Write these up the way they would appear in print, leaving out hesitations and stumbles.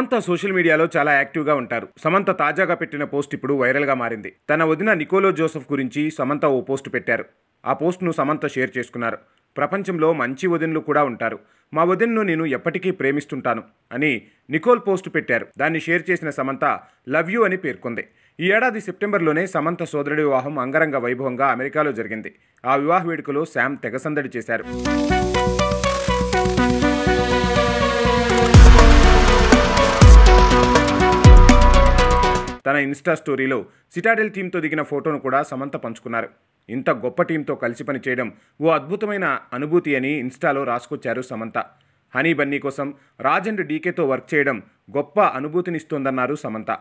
Samantha social మీడియాలో చాలా యాక్టివ్గా ఉంటారు. సమంత తాజాగా పెట్టిన పోస్ట్ ఇప్పుడు వైరల్గా మారింది. తన వదిన నికోలో జోసెఫ్ గురించి సమంత ఓ పోస్ట్ పెట్టారు. ఆ పోస్ట్ను సమంత షేర్ చేసుకున్నారు. ప్రపంచంలో మంచి వదినలు కూడా ఉంటారు. మా వదినను నేను ఎప్పటికీ ప్రేమిస్తుంటాను అని నికోల్ పోస్ట్ పెట్టారు. దాన్ని షేర్ చేసిన సమంత లవ్ యూ అని పేర్కొంది. ఈ ఏడాది సెప్టెంబర్లోనే సమంత సోదరుడి వివాహం అంగరంగ వైభవంగా అమెరికాలో జరిగింది. ఆ వివాహ వేడుకలో శామ్ తెగసందడి చేశారు. తన ఇన్స్టా స్టోరీలో సిటాడెల్ టీంతో దిగిన ఫోటోను కూడా సమంత పంచుకున్నారు. ఇంత గొప్ప టీంతో కలిసి పనిచేయడం ఓ అద్భుతమైన అనుభూతి అని ఇన్స్టాలో రాసుకొచ్చారు సమంత. హనీ బన్నీ కోసం రాజ్ అండ్ డీకేతో వర్క్ చేయడం గొప్ప అనుభూతినిస్తోందన్నారు సమంత.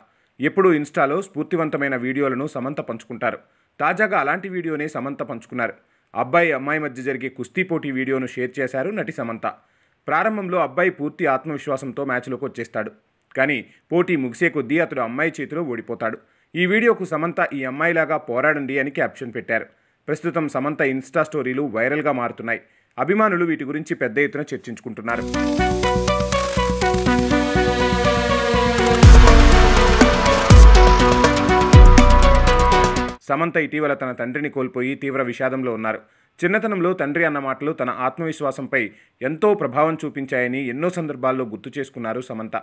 ఎప్పుడూ ఇన్స్టాలో స్ఫూర్తివంతమైన వీడియోలను సమంత పంచుకుంటారు. తాజాగా అలాంటి వీడియోనే సమంత పంచుకున్నారు. అబ్బాయి అమ్మాయి మధ్య జరిగే కుస్తీ పోటీ వీడియోను షేర్ చేశారు నటి సమంత. ప్రారంభంలో అబ్బాయి పూర్తి ఆత్మవిశ్వాసంతో మ్యాచ్లోకి వచ్చేస్తాడు. కానీ పోటీ ముగిసే కొద్దీ అతడు అమ్మాయి చేతిలో ఓడిపోతాడు. ఈ వీడియోకు సమంత ఈ అమ్మాయిలాగా పోరాడండి అని క్యాప్షన్ పెట్టారు. ప్రస్తుతం సమంత ఇన్స్టా స్టోరీలు వైరల్గా మారుతున్నాయి. అభిమానులు వీటి గురించి పెద్ద ఎత్తున చర్చించుకుంటున్నారు. సమంత ఇటీవల తన తండ్రిని కోల్పోయి తీవ్ర విషాదంలో ఉన్నారు. చిన్నతనంలో తండ్రి అన్న మాటలు తన ఆత్మవిశ్వాసంపై ఎంతో ప్రభావం చూపించాయని ఎన్నో సందర్భాల్లో గుర్తు చేసుకున్నారు సమంత.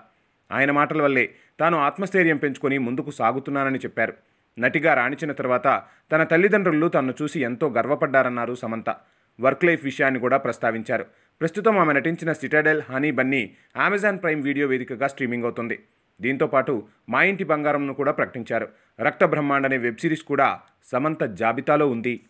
ఆయన మాటల వల్లే తాను ఆత్మస్థైర్యం పెంచుకొని ముందుకు సాగుతున్నానని చెప్పారు. నటిగా రాణించిన తర్వాత తన తల్లిదండ్రులు తనను చూసి ఎంతో గర్వపడ్డారన్నారు సమంత. వర్క్ లైఫ్ విషయాన్ని కూడా ప్రస్తావించారు. ప్రస్తుతం ఆమె నటించిన Citadel, honey Bunny Amazon prime video వేదికగా స్ట్రీమింగ్ అవుతుంది. దీంతోపాటు మా ఇంటి బంగారంను కూడా ప్రకటించారు. రక్త బ్రహ్మాండ అనే వెబ్ సిరీస్ కూడా సమంత జాబితాలో ఉంది.